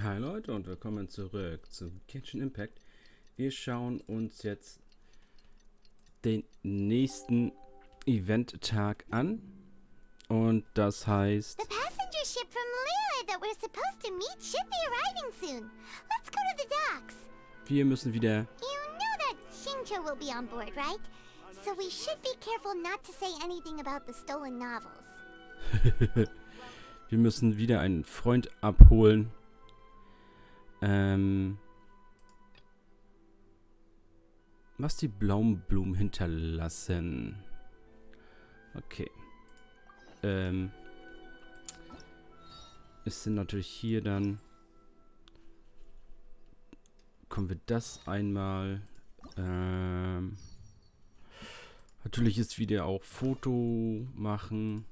Hi Leute und willkommen zurück zum Genshin Impact. Wir schauen uns jetzt den nächsten Eventtag an und das heißt... The passenger ship from Lyra that we're supposed to meet should be arriving soon. Let's go to the docks. Wir müssen wieder... You know that Shincho will be on board, right? So we should be careful not to say anything about the stolen novels. Wir müssen wieder einen Freund abholen. Was die blauen Blumen hinterlassen. Okay. Es sind natürlich hier dann... Kommen wir das einmal... Natürlich ist wieder auch Foto machen.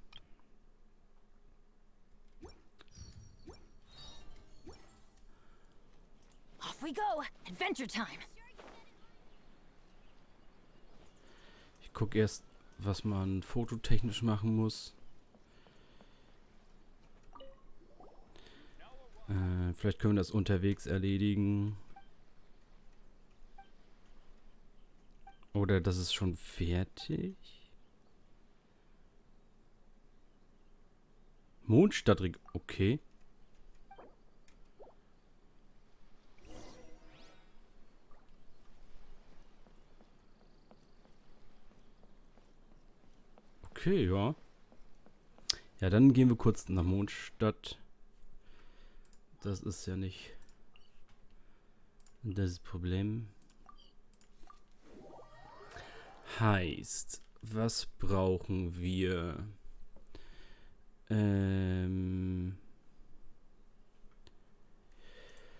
Off we go! Adventure time! Ich gucke erst, was man fototechnisch machen muss. Vielleicht können wir das unterwegs erledigen. Oder das ist schon fertig. Mondstadtring. Okay. Okay, ja. Ja, dann gehen wir kurz nach Mondstadt. Das ist ja nicht das Problem. Heißt, was brauchen wir?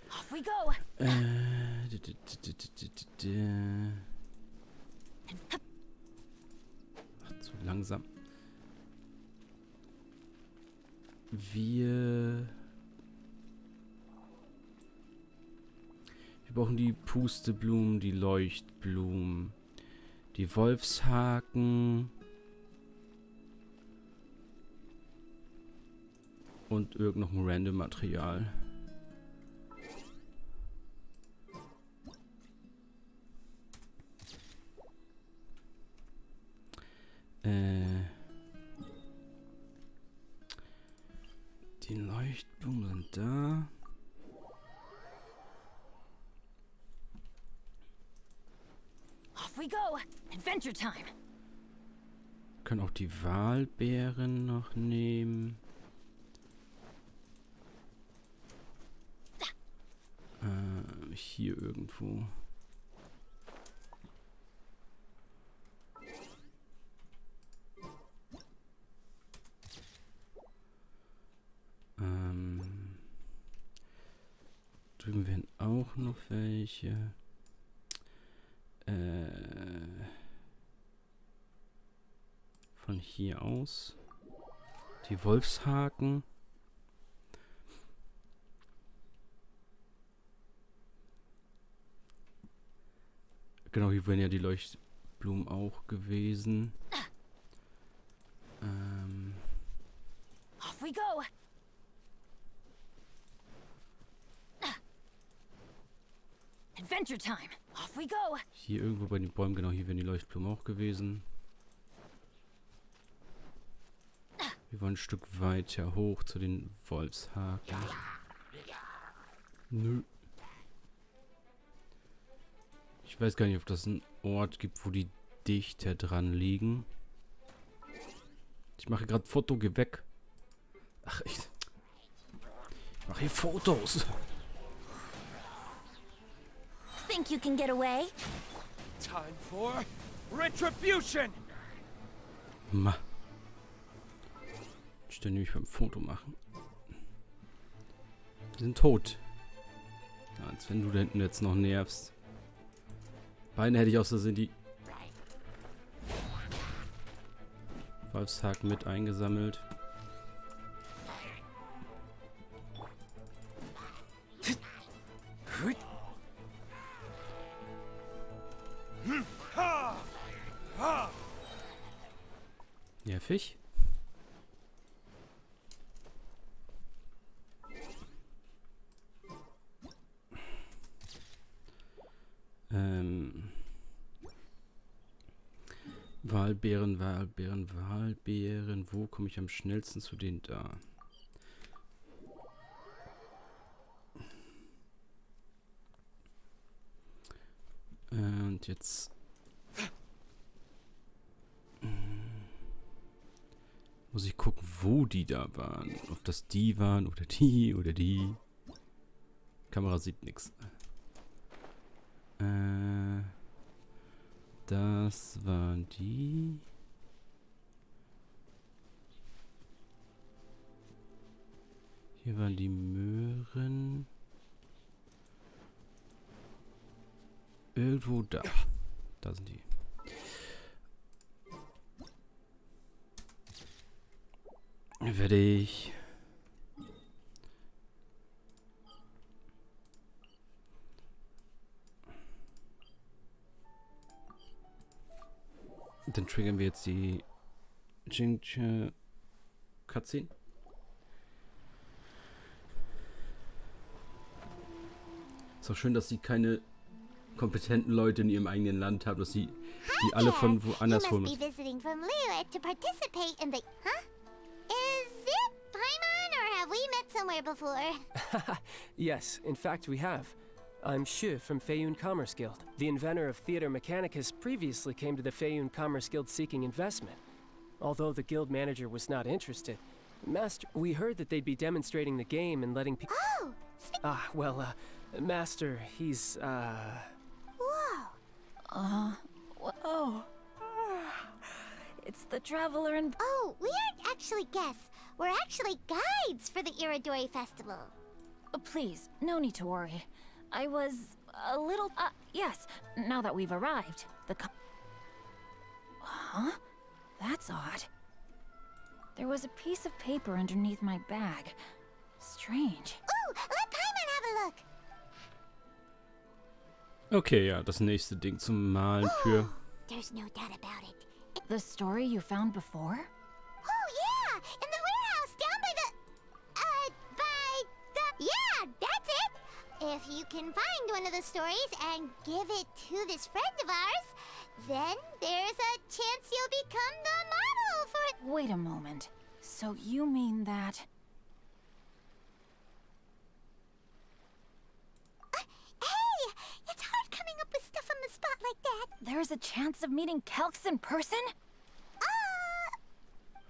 Off we go! Ach, zu langsam. Wir brauchen die Pusteblumen, die Leuchtblumen, die Wolfshaken und irgend noch ein random Material. Die Leuchtblumen sind da. Off we go! Adventure time! Wir können auch die Walbeeren noch nehmen. Hier irgendwo. Drüben werden auch noch welche. Von hier aus. Die Wolfshaken. Genau, hier wären ja die Leuchtblumen auch gewesen. Off we go! Adventure time! Off we go! Hier irgendwo bei den Bäumen, genau, hier wären die Leuchtblumen auch gewesen. Wir wollen ein Stück weiter hoch zu den Wolfshaken. Nö. Ich weiß gar nicht, ob das einen Ort gibt, wo die dichter dran liegen. Ich mache gerade Foto, geh weg. Ach, echt. Ich mache hier Fotos. Think you can get away? Time for retribution! Ma. Ich stelle nämlich beim Foto machen. Die sind tot. Ja, als wenn du da hinten jetzt noch nervst. Beine hätte ich aus Versehen die Wolfshaken mit eingesammelt. Nervig. Walbeeren, Walbeeren, Walbeeren. Wo komme ich am schnellsten zu denen da? Und jetzt... muss ich gucken, wo die da waren. Ob das die waren oder die oder die. Kamera sieht nichts. Das waren die. Hier waren die Möhren. Irgendwo da. Da sind die. Werde ich... Dann triggern wir jetzt die Cutscene. Ist auch schön, dass sie keine kompetenten Leute in ihrem eigenen Land haben, dass sie die alle von woanders holen müssen. visiting from Liyue to participate in the... Huh? Is it Paimon, or have we met somewhere before? Yes, in fact we have. I'm Shu from Feiyun Commerce Guild. The inventor of Theater Mechanicus previously came to the Feiyun Commerce Guild seeking investment. Although the guild manager was not interested, Master, we heard that they'd be demonstrating the game and letting people... Oh! Master, he's, Whoa! Oh. It's the traveler and... Oh, we aren't actually guests. We're actually guides for the Iridori Festival. Please, no need to worry. I was a little... yes, now that we've arrived, Huh? That's odd. There was a piece of paper underneath my bag. Strange. Ooh, let Paimon have a look. Okay, ja, das nächste Ding zum Malen für... There's no doubt about it. The story you found before? Oh, yeah! In the warehouse down by the... Yeah, that's it! If you can find one of the stories and give it to this friend of ours, then there's a chance you'll become the model for it. Wait a moment. So you mean that... Hey! It's hard coming up with stuff on the spot like that. There's a chance of meeting Kelks in person?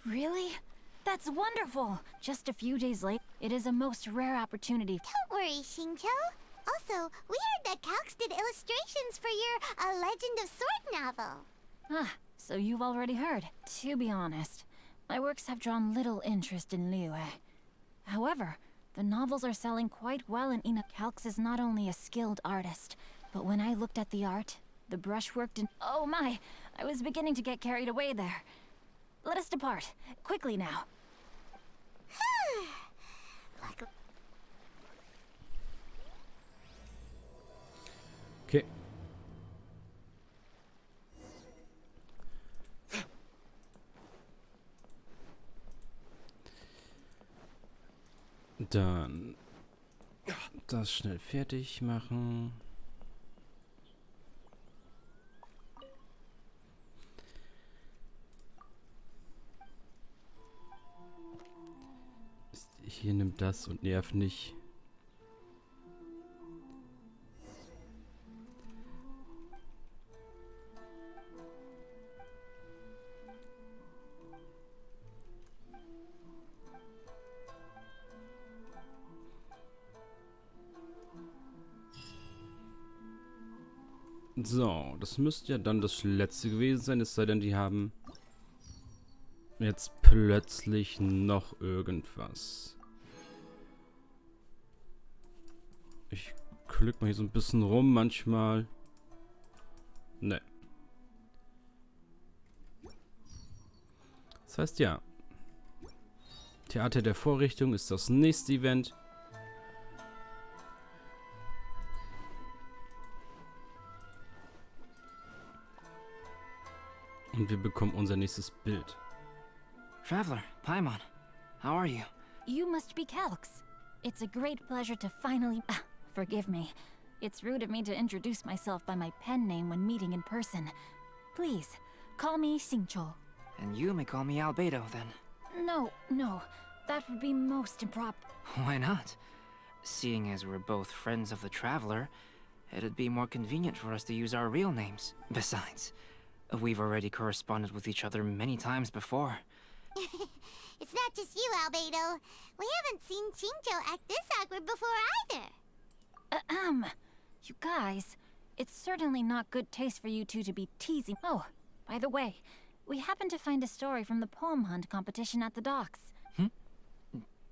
Really? That's wonderful! Just a few days late, it is a most rare opportunity. Don't worry, Shincho. Also, we heard that Calx did illustrations for your A Legend of Sword novel. So you've already heard. To be honest, my works have drawn little interest in Liyue. However, the novels are selling quite well, and Calx is not only a skilled artist, but when I looked at the art, the brushwork didn't... Oh my! I was beginning to get carried away there. Let us depart. Quickly now. Okay. Dann das schnell fertig machen. Hier nimmt das und nerv nicht. So, das müsste ja dann das letzte gewesen sein, es sei denn, die haben jetzt plötzlich noch irgendwas. Ich klicke mal hier so ein bisschen rum, manchmal. Ne. Das heißt ja, Theater der Vorrichtung ist das nächste Event. Und wir bekommen unser nächstes Bild. Traveler, Paimon, how are you? You must be Kelks. It's a great pleasure to finally... forgive me. It's rude of me to introduce myself by my pen name when meeting in person. Please, Call me Xingqiu. And you may call me Albedo, then. No, no. That would be most improper. Why not? Seeing as we're both friends of the Traveler, it'd be more convenient for us to use our real names. Besides, we've already corresponded with each other many times before. It's not just you, Albedo. We haven't seen Xingqiu act this awkward before either. You guys, it's certainly not good taste for you two to be teasing. Oh, by the way, we happened to find a story from the poem hunt competition at the docks.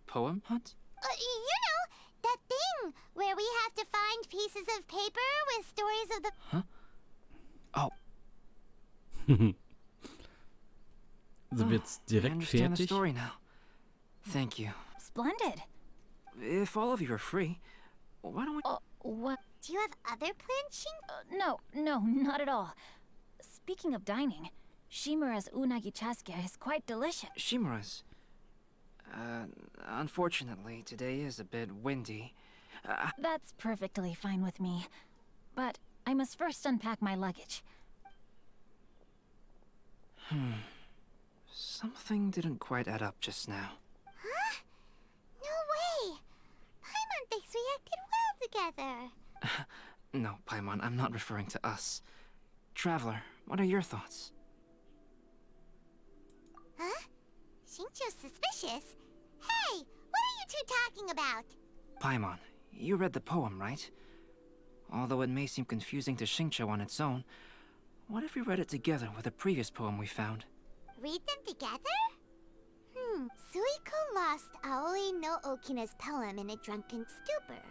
Poem hunt? You know, that thing where we have to find pieces of paper with stories of the... Huh? Oh. Sind wir jetzt I direkt understand the fertig? story now. Thank you. Splendid. If all of you are free, why don't we... What? Do you have other plans, Xing? No, not at all. Speaking of dining, Shimura's unagi chasuke is quite delicious. Shimura's. Unfortunately, today is a bit windy. That's perfectly fine with me. But I must first unpack my luggage. Something didn't quite add up just now. Huh? No way! Paimon thinks we acted well together. No, Paimon, I'm not referring to us. Traveler, what are your thoughts? Huh? Xingqiu's suspicious? Hey, what are you two talking about? Paimon, you read the poem, right? Although it may seem confusing to Xingqiu on its own, what if we read it together with a previous poem we found? Read them together? Suiko lost Aoi no Okina's poem in a drunken stupor.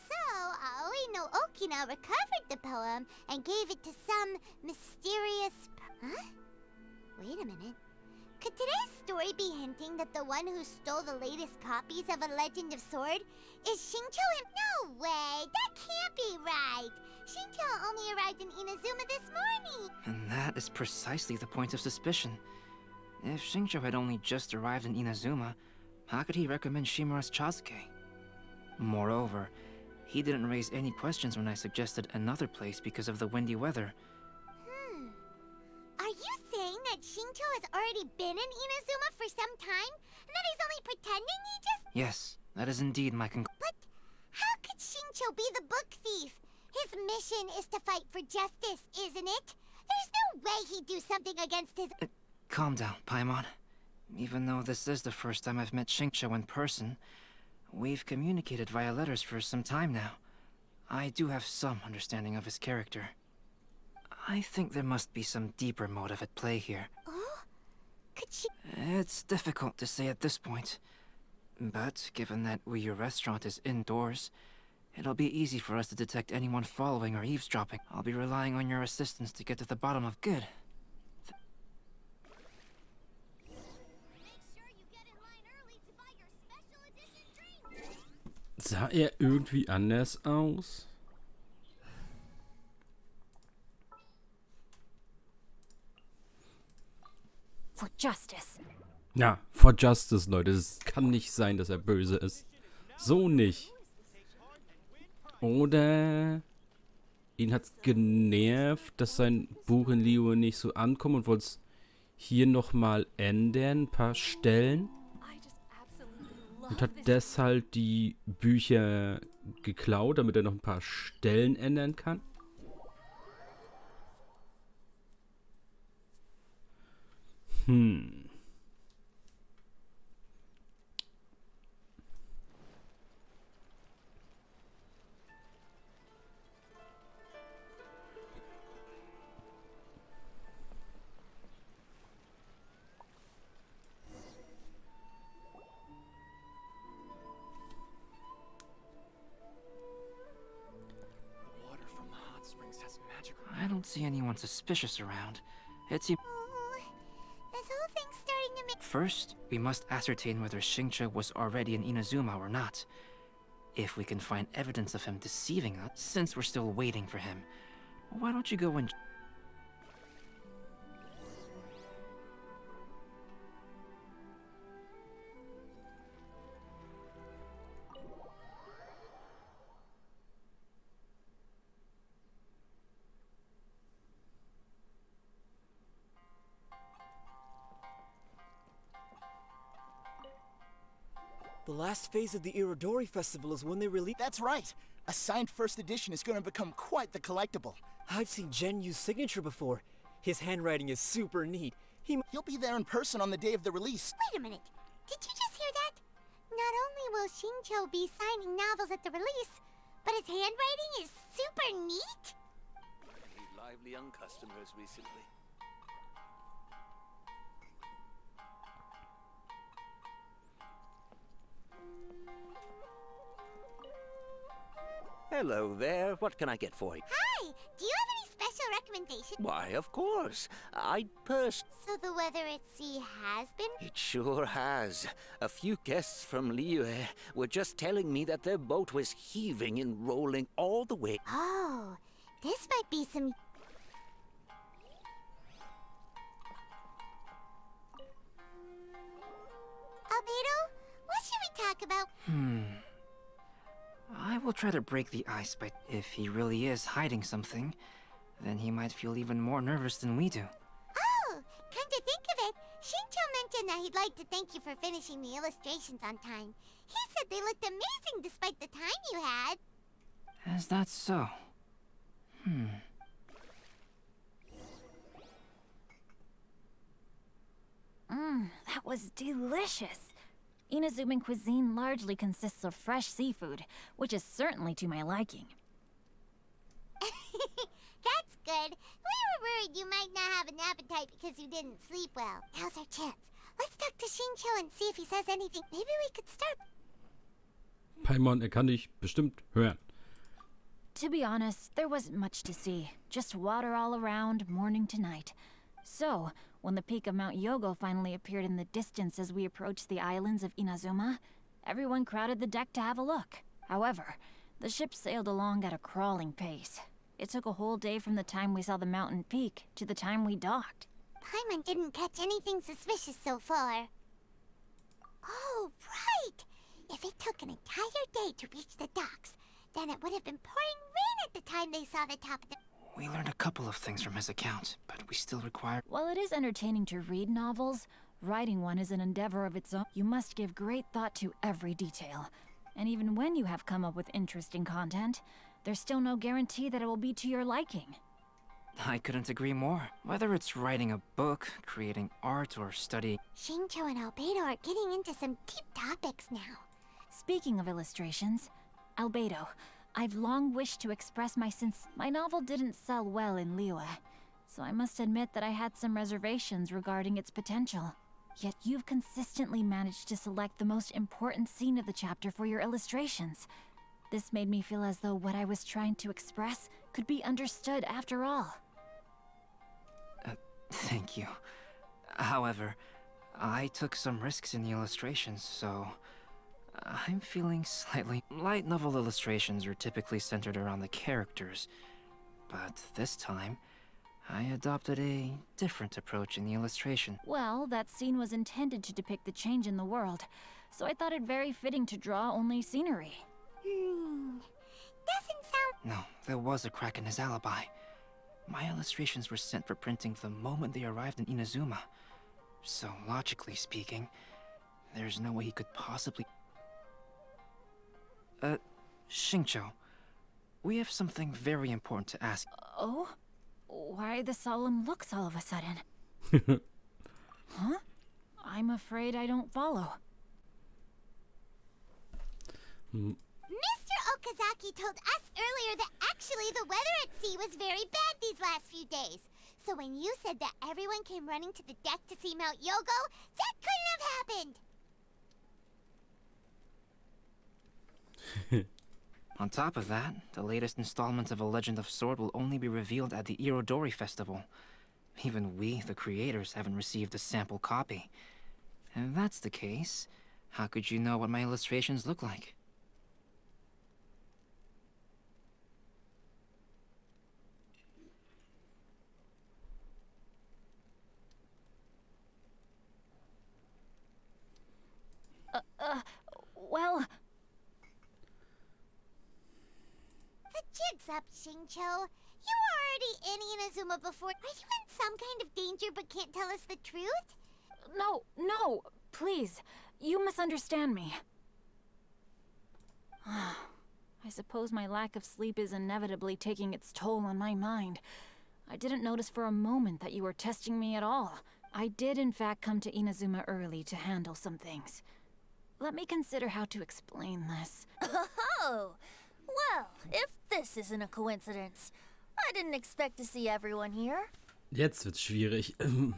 So, Aoi no Okina recovered the poem and gave it to some mysterious... Huh? Wait a minute. Could today's story be hinting that the one who stole the latest copies of A Legend of Sword is Xingqiu him? No way! That can't be right! Xingqiu only arrived in Inazuma this morning! And that is precisely the point of suspicion. If Xingqiu had only just arrived in Inazuma, how could he recommend Shimura's Chasuke? Moreover, he didn't raise any questions when I suggested another place because of the windy weather. Are you saying that Xingqiu has already been in Inazuma for some time? And that he's only pretending he just... Yes, that is indeed my conclusion. But how could Xingqiu be the book thief? His mission is to fight for justice, isn't it? There's no way he'd do something against his... Calm down, Paimon. Even though this is the first time I've met Xingqiu in person, we've communicated via letters for some time now. I do have some understanding of his character. I think there must be some deeper motive at play here. Oh? Could she... It's difficult to say at this point. But given that miHoYo restaurant is indoors, it'll be easy for us to detect anyone following or eavesdropping. I'll be relying on your assistance to get to the bottom of good. Sah er irgendwie anders aus? For justice. Ja, for justice, Leute. Es kann nicht sein, dass er böse ist. So nicht. Oder ihn hat's genervt, dass sein Buch in Liyue nicht so ankommt und wollte es hier nochmal ändern, ein paar Stellen. Und hat deshalb die Bücher geklaut, damit er noch ein paar Stellen ändern kann. I don't see anyone suspicious around. It seems... Oh, this whole thing's starting to make... First, we must ascertain whether Xingqiu was already in Inazuma or not. If we can find evidence of him deceiving us, since we're still waiting for him, why don't you go and... The last phase of the Irodori Festival is when they release. That's right. A signed first edition is going to become quite the collectible. I've seen Jen use signature before. His handwriting is super neat. He'll be there in person on the day of the release. Wait a minute. Did you just hear that? Not only will Shincho be signing novels at the release, but his handwriting is super neat? Made lively young customers recently. Hello there. What can I get for you? Hi! Do you have any special recommendations? Why, of course. So the weather at sea has been? It sure has. A few guests from Liyue were just telling me that their boat was heaving and rolling all the way. Oh, this might be some... Albedo, what should we talk about? I will try to break the ice, but if he really is hiding something, then he might feel even more nervous than we do. Oh, come to think of it, Shincho mentioned that he'd like to thank you for finishing the illustrations on time. He said they looked amazing despite the time you had. Is that so? That was delicious. Inazuman cuisine largely consists of fresh seafood, which is certainly to my liking. That's good. We were worried you might not have an appetite because you didn't sleep well. Now's our chance. Let's talk to Shincho and see if he says anything. Maybe we could start... Paimon, kann dich bestimmt hören. To be honest, there wasn't much to see. Just water all around, morning to night. So, when the peak of Mount Yogo finally appeared in the distance as we approached the islands of Inazuma, everyone crowded the deck to have a look. However, the ship sailed along at a crawling pace. It took a whole day from the time we saw the mountain peak to the time we docked. Paimon didn't catch anything suspicious so far. Oh, right! If it took an entire day to reach the docks, then it would have been pouring rain at the time they saw the top of the... We learned a couple of things from his account, but we still require... While it is entertaining to read novels, writing one is an endeavor of its own. You must give great thought to every detail. And even when you have come up with interesting content, there's still no guarantee that it will be to your liking. I couldn't agree more. Whether it's writing a book, creating art, or studying... Shincho and Albedo are getting into some deep topics now. Speaking of illustrations, Albedo, I've long wished to express my novel didn't sell well in Liyue, so I must admit that I had some reservations regarding its potential. Yet you've consistently managed to select the most important scene of the chapter for your illustrations. This made me feel as though what I was trying to express could be understood after all. Thank you. However, I took some risks in the illustrations, so... I'm feeling slightly... Light novel illustrations are typically centered around the characters, but this time, I adopted a different approach in the illustration. Well, that scene was intended to depict the change in the world, so I thought it very fitting to draw only scenery. Doesn't sound... No, there was a crack in his alibi. My illustrations were sent for printing the moment they arrived in Inazuma. So, logically speaking, there's no way he could possibly... Shincho, we have something very important to ask. Oh? Why the solemn looks all of a sudden? Huh? I'm afraid I don't follow. Mr. Okazaki told us earlier that actually the weather at sea was very bad these last few days. So when you said that everyone came running to the deck to see Mount Yogo, that couldn't have happened! On top of that, the latest installment of A Legend of Sword will only be revealed at the Irodori Festival. Even we, the creators, haven't received a sample copy. If that's the case, how could you know what my illustrations look like? Well... The jig's up, Shincho. You were already in Inazuma before. Are you in some kind of danger but can't tell us the truth? No, please. You misunderstand me. I suppose my lack of sleep is inevitably taking its toll on my mind. I didn't notice for a moment that you were testing me at all. I did in fact come to Inazuma early to handle some things. Let me consider how to explain this. Oh! Well, if this isn't a coincidence, I didn't expect to see everyone here. Jetzt wird's schwierig. Tone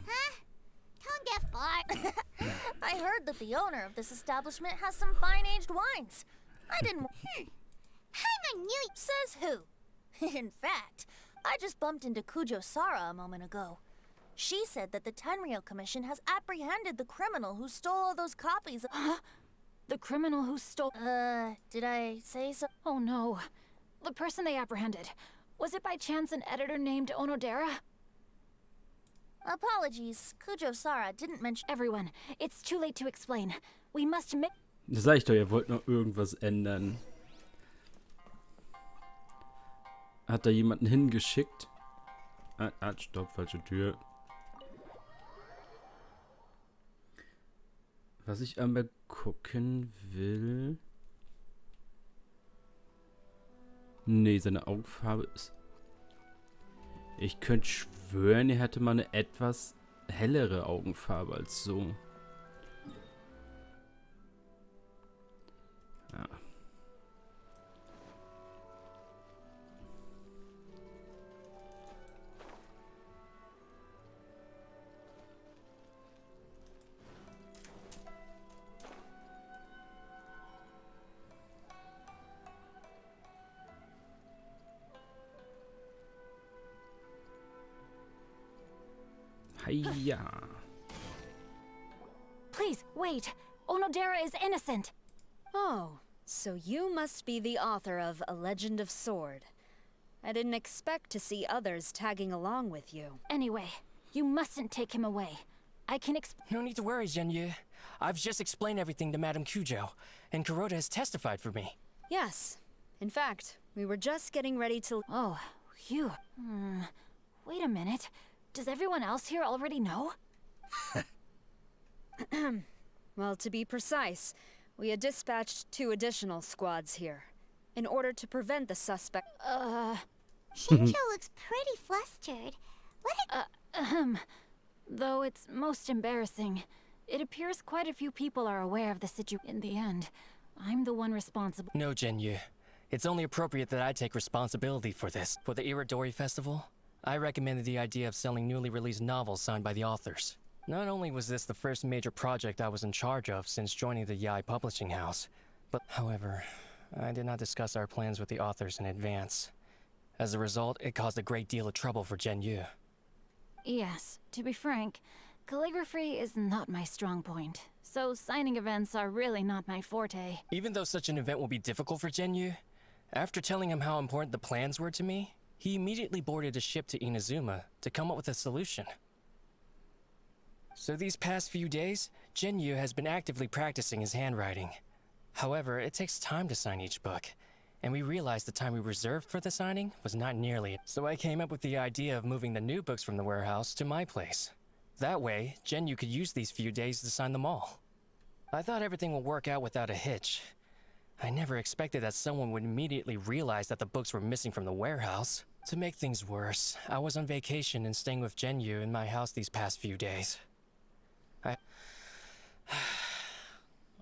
deaf Bart. I heard that the owner of this establishment has some fine-aged wines. I didn't... Paimon knew. Says who? In fact, I just bumped into Kujo Sara a moment ago. She said that the Tenryou Commission has apprehended the criminal who stole all those copies of... Huh? The criminal who stole... did I say so? Oh no. The person they apprehended. Was it by chance an editor named Onodera? Apologies, Kujo Sara didn't mention... Everyone, it's too late to explain. We must make... Das sag ich doch, ihr wollt noch irgendwas ändern. Hat da jemanden hingeschickt? Stopp, falsche Tür. Was ich einmal gucken will... Nee, seine Augenfarbe ist... Ich könnte schwören, er hätte mal eine etwas hellere Augenfarbe als so. Ja. Hiya. Please, wait. Onodera is innocent. Oh, so you must be the author of A Legend of Sword. I didn't expect to see others tagging along with you. Anyway, you mustn't take him away. I can No need to worry, Genyu. I've just explained everything to Madame Kujo, and Kuroda has testified for me. Yes. In fact, we were just getting ready to... Oh, phew. Wait a minute. Does everyone else here already know? Well, to be precise, we had dispatched 2 additional squads here, in order to prevent the suspect... Shinjo looks pretty flustered. Though it's most embarrassing, it appears quite a few people are aware of the situation. In the end, I'm the one responsible. No, Genyu. It's only appropriate that I take responsibility for this. For the Iridori Festival, I recommended the idea of selling newly released novels signed by the authors. Not only was this the first major project I was in charge of since joining the Yae publishing house, but however, I did not discuss our plans with the authors in advance. As a result, it caused a great deal of trouble for Genyu. Yes, to be frank, calligraphy is not my strong point, so signing events are really not my forte. Even though such an event will be difficult for Genyu, after telling him how important the plans were to me, he immediately boarded a ship to Inazuma to come up with a solution. So these past few days, Genyu has been actively practicing his handwriting. However, it takes time to sign each book, and we realized the time we reserved for the signing was not nearly it. So I came up with the idea of moving the new books from the warehouse to my place. That way, Genyu could use these few days to sign them all. I thought everything would work out without a hitch. I never expected that someone would immediately realize that the books were missing from the warehouse. To make things worse, I was on vacation and staying with Genyu in my house these past few days.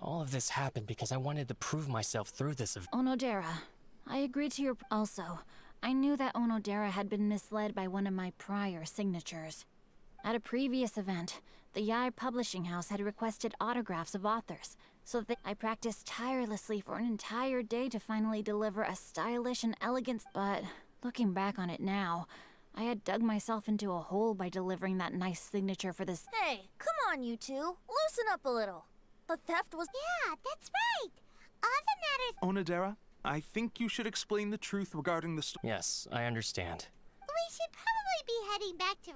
All of this happened because I wanted to prove myself through this event. Onodera, I agreed to your... Also, I knew that Onodera had been misled by one of my prior signatures. At a previous event, the Yae publishing house had requested autographs of authors, so that I practiced tirelessly for an entire day to finally deliver a stylish and elegant... But, looking back on it now, I had dug myself into a hole by delivering that nice signature for this... Hey, come on, you two. Loosen up a little. The theft was... Yeah, that's right. All that matters... Onodera, I think you should explain the truth regarding the Yes, I understand. We should probably be heading back to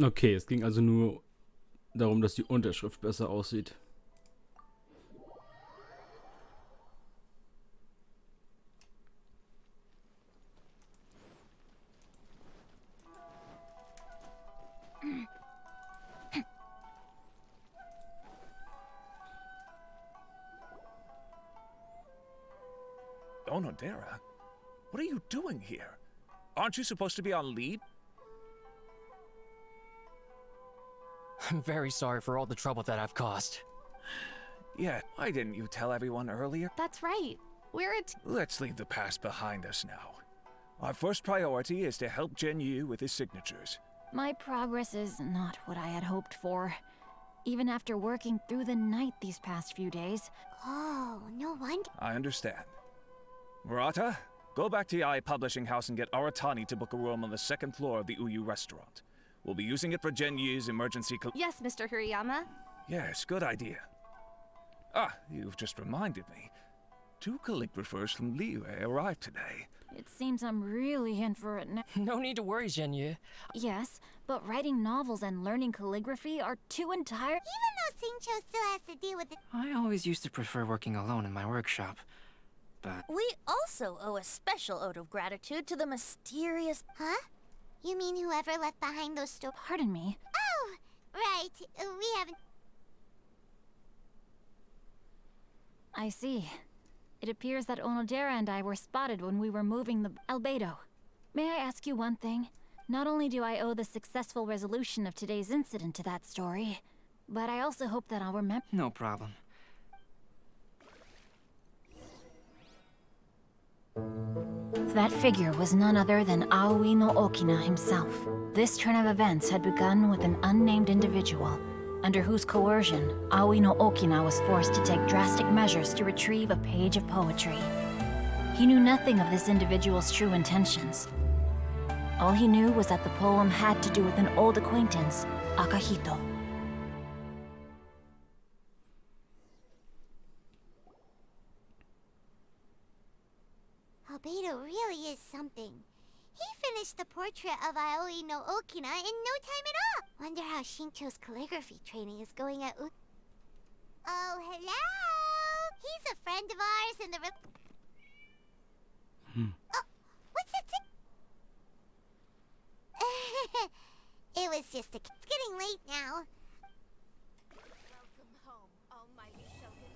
Okay, es ging also nur darum, dass die Unterschrift besser aussieht. Onodera? What are you doing here? Aren't you supposed to be on lead? I'm very sorry for all the trouble that I've caused. Yeah, why didn't you tell everyone earlier? That's right. Let's leave the past behind us now. Our first priority is to help Gen-Yu with his signatures. My progress is not what I had hoped for. Even after working through the night these past few days. Oh, no wonder. I understand. Murata, go back to Yae Publishing House and get Aratani to book a room on the second floor of the Uyu restaurant. We'll be using it for Gen-Yu's emergency Yes, Mr. Hirayama. Yes, good idea. Ah, you've just reminded me. 2 calligraphers from Liyue arrived today. It seems I'm really in for it now. No need to worry, Gen-Yu. Yes, but writing novels and learning calligraphy are two entire— Even though Xingqiu still has to deal with it. I always used to prefer working alone in my workshop, but... We also owe a special ode of gratitude to the mysterious... Huh? You mean whoever left behind those stories? Pardon me. Oh, right. We haven't... I see. It appears that Onodera and I were spotted when we were moving the albedo. May I ask you one thing? Not only do I owe the successful resolution of today's incident to that story, but I also hope that I'll remember— No problem. That figure was none other than Aoi no Okina himself. This turn of events had begun with an unnamed individual, under whose coercion, Aoi no Okina was forced to take drastic measures to retrieve a page of poetry. He knew nothing of this individual's true intentions. All he knew was that the poem had to do with an old acquaintance, Akahito. Albedo really is something. He finished the portrait of Aoi no Okina in no time at all. Wonder how Xingqiu's calligraphy training is going at Oh, hello! He's a friend of ours in the Oh, what's that thing? It was just a... It's getting late now. Welcome home, almighty Shogun.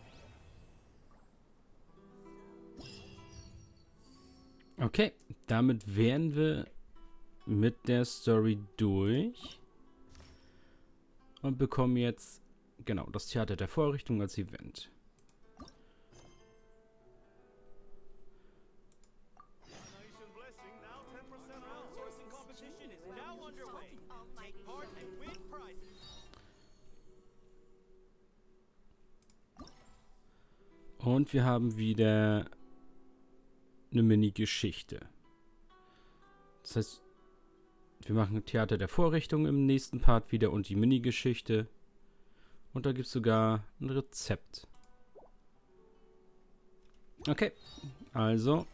Okay, damit wären wir mit der Story durch und bekommen jetzt, genau, das Theater der Vorrichtung als Event. Und wir haben wieder eine Mini-Geschichte. Das heißt, wir machen Theater der Vorrichtung im nächsten Part wieder und die Mini-Geschichte. Und da gibt es sogar ein Rezept. Okay, also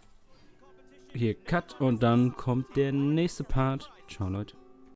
hier Cut und dann kommt der nächste Part. Ciao, Leute.